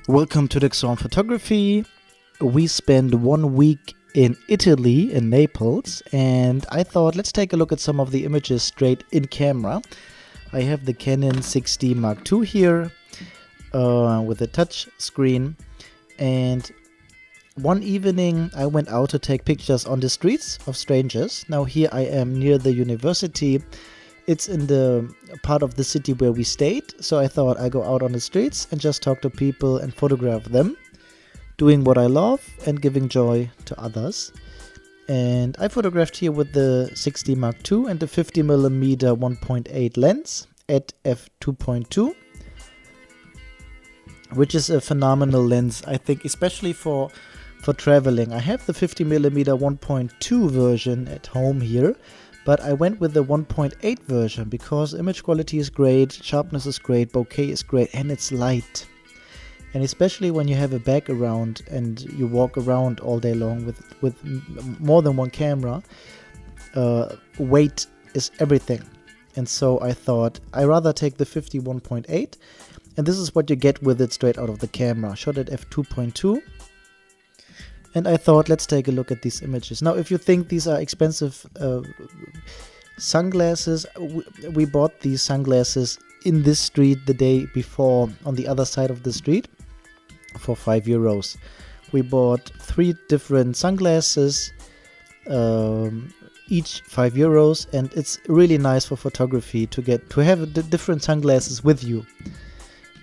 Welcome to Dixon Photography. We spent 1 week in Italy, in Naples, and I thought let's take a look at some of the images straight in camera. I have the Canon 6D Mark II here with a touch screen, and one evening I went out to take pictures on the streets of strangers. Now here I am near the university. It's in the part of the city where we stayed, so I thought I'd go out on the streets and just talk to people and photograph them, doing what I love and giving joy to others. And I photographed here with the 6D Mark II and the 50mm 1.8 lens at f2.2, which is a phenomenal lens, I think, especially for traveling. I have the 50mm 1.2 version at home here, but I went with the 1.8 version because image quality is great, sharpness is great, bokeh is great, and it's light. And especially when you have a bag around and you walk around all day long with more than one camera, weight is everything. And so I thought I'd rather take the 51.8, and this is what you get with it straight out of the camera. Shot at f2.2. And I thought, let's take a look at these images. Now, if you think these are expensive sunglasses, we bought these sunglasses in this street the day before on the other side of the street for €5. We bought 3 different sunglasses, each €5, and it's really nice for photography to have the different sunglasses with you.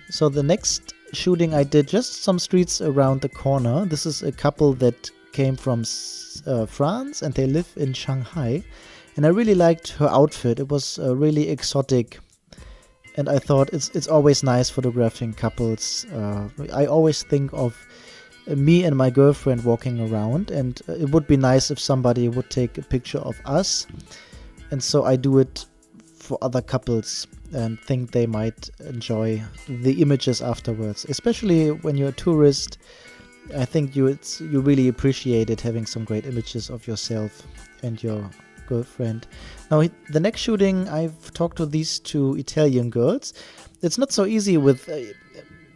So the next shooting I did just some streets around the corner. This is a couple that came from France and they live in Shanghai, and I really liked her outfit. It was really exotic, and I thought it's always nice photographing couples. I always think of me and my girlfriend walking around, and it would be nice if somebody would take a picture of us, and so I do it for other couples and think they might enjoy the images afterwards. Especially when you're a tourist, I think you really appreciate it, having some great images of yourself and your girlfriend. Now the next shooting, I've talked to these 2 Italian girls. It's not so easy with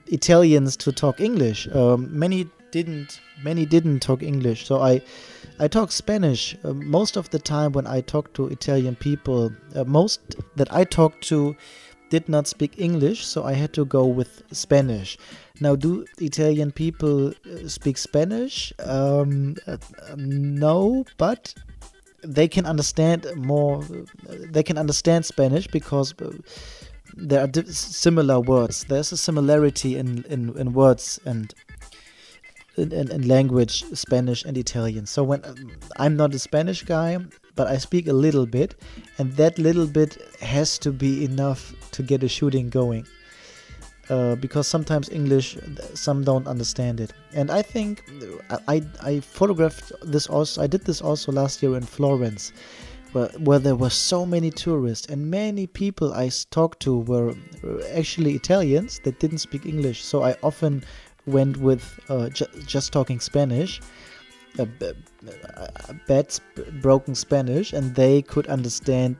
Italians to talk English. Many didn't talk English, so I talk Spanish. Most of the time when I talk to Italian people, most that I talked to did not speak English, so I had to go with Spanish. Now, do Italian people speak Spanish? No, but they can understand more. They can understand Spanish because there are similar words. There's a similarity in words and in language, Spanish and Italian. So when I'm not a Spanish guy, but I speak a little bit, and that little bit has to be enough to get a shooting going, because sometimes English, some don't understand it. And I think I photographed this also. I did this also last year in Florence, where there were so many tourists, and many people I talked to were actually Italians that didn't speak English. So I often went with just talking Spanish, bad broken Spanish, and they could understand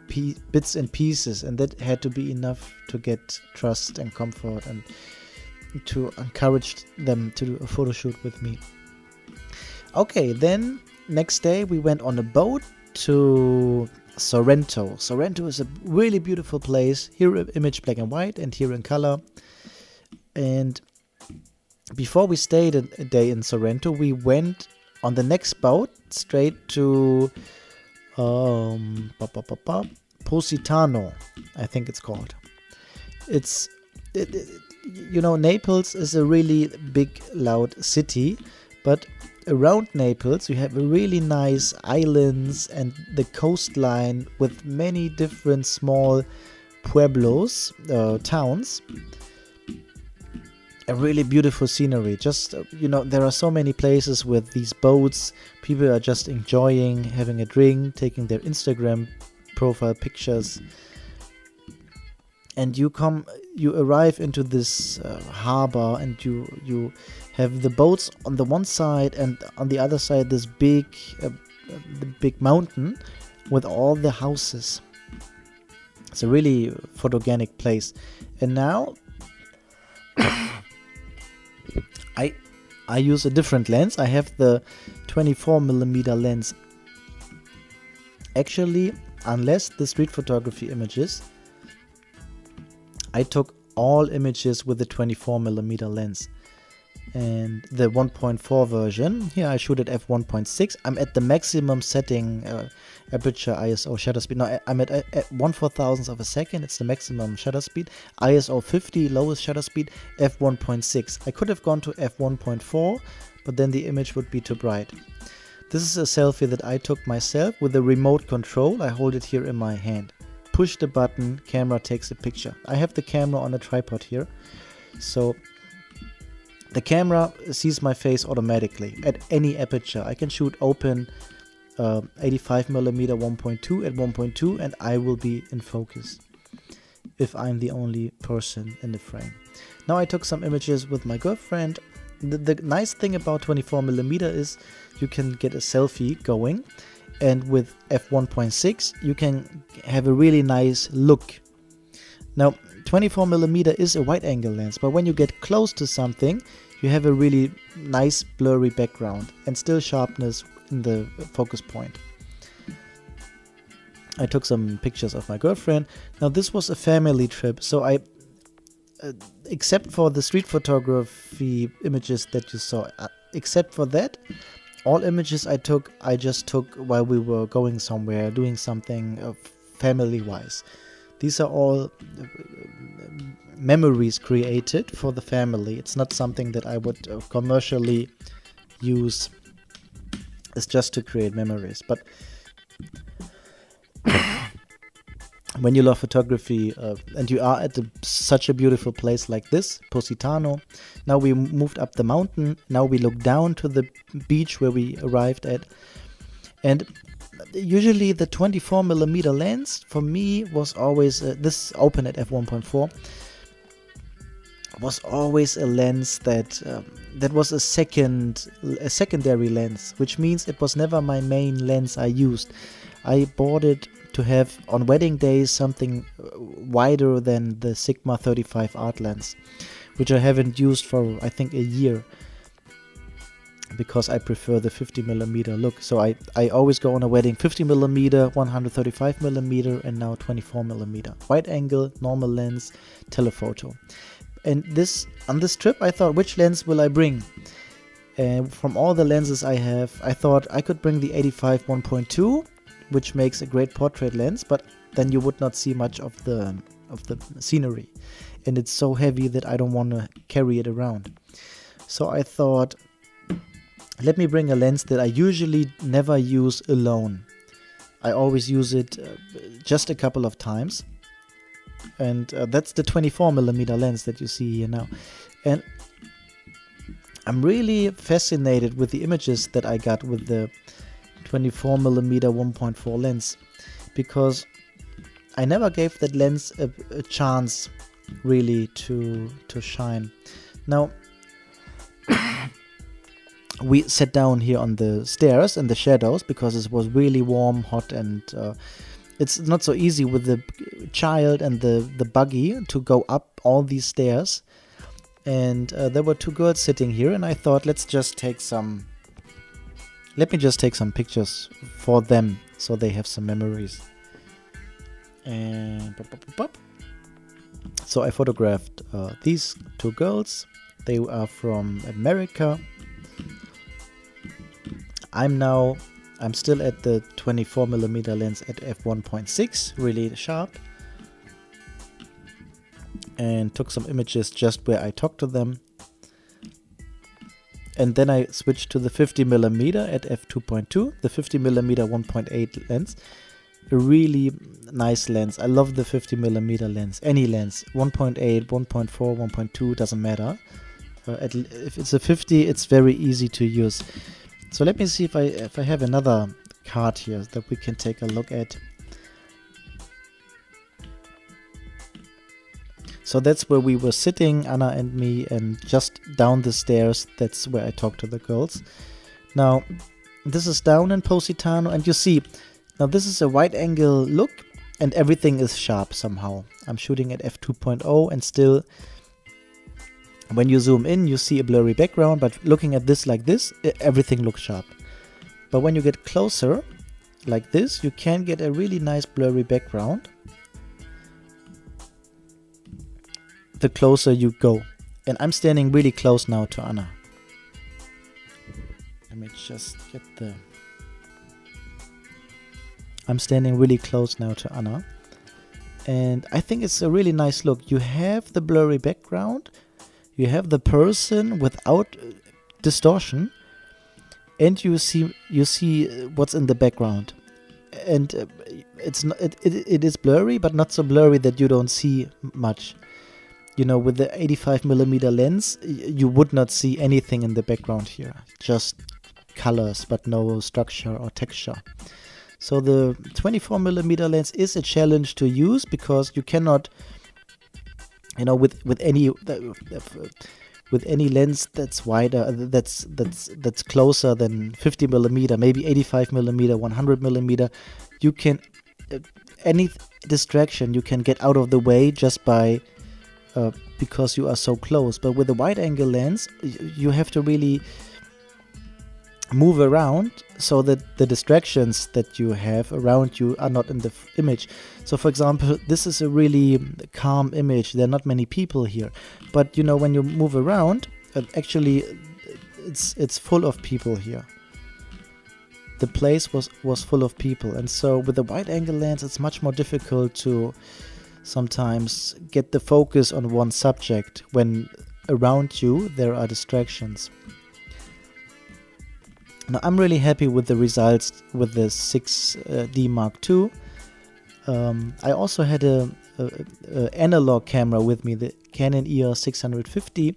bits and pieces, and that had to be enough to get trust and comfort and to encourage them to do a photo shoot with me. Okay, then next day we went on a boat to Sorrento. Sorrento is a really beautiful place. Here image black and white and here in color. And before we stayed a day in Sorrento, we went on the next boat straight to Positano, I think it's called. Naples is a really big, loud city, but around Naples you have a really nice islands and the coastline with many different small pueblos, towns. A really beautiful scenery. Just there are so many places with these boats. People are just enjoying, having a drink, taking their Instagram profile pictures, and you arrive into this harbor, and you have the boats on the one side, and on the other side this big mountain with all the houses. It's a really photogenic place. And now I use a different lens. I have the 24mm lens. Actually, unless the street photography images, I took all images with the 24mm lens. And the 1.4 version, here I shoot at f1.6. I'm at the maximum setting, aperture, ISO, shutter speed. No, I'm at 1/4000th of a second. It's the maximum shutter speed. ISO 50, lowest shutter speed, f1.6. I could have gone to f1.4, but then the image would be too bright. This is a selfie that I took myself with a remote control. I hold it here in my hand. Push the button, camera takes a picture. I have the camera on a tripod here. So the camera sees my face automatically at any aperture. I can shoot open 85mm 1.2 at 1.2 and I will be in focus if I'm the only person in the frame. Now I took some images with my girlfriend. The nice thing about 24mm is you can get a selfie going, and with f1.6 you can have a really nice look. Now 24mm is a wide angle lens, but when you get close to something you have a really nice blurry background and still sharpness in the focus point. I took some pictures of my girlfriend. Now this was a family trip, so I except for the street photography images that you saw, except for that, all images I just took while we were going somewhere, doing something family-wise. These are all memories created for the family. It's not something that I would commercially use. It's just to create memories. But when you love photography and you are at such a beautiful place like this, Positano, now we moved up the mountain, now we look down to the beach where we arrived at, and usually the 24mm lens for me was always, this open at f1.4, was always a lens that was a secondary lens, which means it was never my main lens I used. I bought it to have on wedding days something wider than the Sigma 35 art lens, which I haven't used for I think a year, because I prefer the 50mm look. So I always go on a wedding 50mm, 135mm, and now 24mm. Wide angle, normal lens, telephoto. And on this trip I thought, which lens will I bring? From all the lenses I have, I thought I could bring the 85 1.2, which makes a great portrait lens, but then you would not see much of the scenery. And it's so heavy that I don't want to carry it around. So I thought, let me bring a lens that I usually never use alone. I always use it just a couple of times. And that's the 24mm lens that you see here now. And I'm really fascinated with the images that I got with the 24mm 1.4 lens, because I never gave that lens a chance really to shine. Now we sat down here on the stairs in the shadows because it was really warm, hot, and it's not so easy with the child and the buggy to go up all these stairs. And there were two girls sitting here, and I thought, let me just take some pictures for them so they have some memories. And so I photographed these two girls. They are from America. I'm still at the 24mm lens at f1.6, really sharp, and took some images just where I talked to them. And then I switched to the 50mm at f2.2, the 50mm 1.8 lens. A really nice lens. I love the 50mm lens. Any lens, 1.8, 1.4, 1.2, doesn't matter. If it's a 50, it's very easy to use. So let me see if I have another card here that we can take a look at. So that's where we were sitting, Anna and me, and just down the stairs, that's where I talked to the girls. Now, this is down in Positano, and you see, now this is a wide angle look, and everything is sharp somehow. I'm shooting at f2.0, and still When you zoom in, you see a blurry background, but looking at this like this, everything looks sharp. But when you get closer, like this, you can get a really nice blurry background the closer you go. And I'm standing really close now to Anna. Let me just get the... I'm standing really close now to Anna. And I think it's a really nice look. You have the blurry background, you have the person without distortion, and you see what's in the background. And it is blurry, but not so blurry that you don't see much. You know, with the 85mm lens, you would not see anything in the background here. Just colors, but no structure or texture. So the 24mm lens is a challenge to use, because you cannot, you know, with any lens that's wider, that's closer than 50mm, maybe 85mm, 100mm, you can any distraction you can get out of the way just by because you are so close. But with a wide-angle lens, you have to really move around so that the distractions that you have around you are not in the image. So for example, this is a really calm image. There are not many people here, but you know, when you move around, actually it's full of people here. The place was full of people, and so with a wide-angle lens, it's much more difficult to sometimes get the focus on one subject when around you there are distractions. Now, I'm really happy with the results with the 6D Mark II. I also had a analog camera with me, the Canon EOS 650.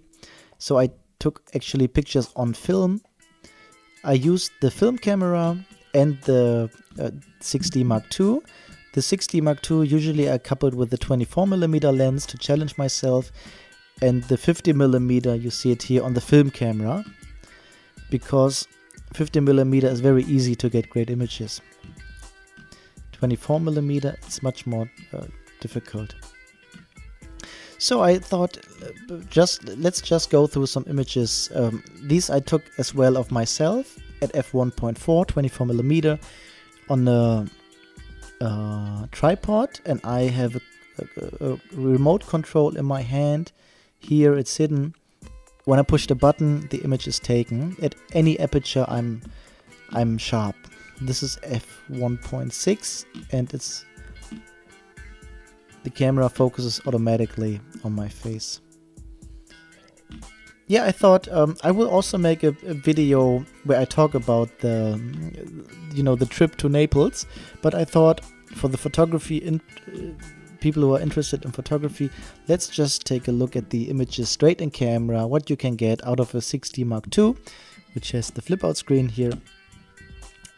So I took actually pictures on film. I used the film camera and the 6D Mark II. The 6D Mark II usually I coupled with the 24mm lens to challenge myself, and the 50mm, you see it here on the film camera, because 50mm is very easy to get great images. 24mm, it's much more difficult. So I thought, let's just go through some images. These I took as well of myself at f1.4, 24mm, on a tripod, and I have a remote control in my hand. Here it's hidden. When I push the button, the image is taken. At any aperture, I'm sharp. This is f1.6, and the camera focuses automatically on my face. Yeah, I thought I will also make a video where I talk about the trip to Naples. But I thought for the photography people who are interested in photography, let's just take a look at the images straight in camera, what you can get out of a 6D Mark II, which has the flip out screen here,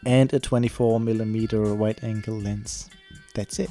and a 24mm wide angle lens. That's it.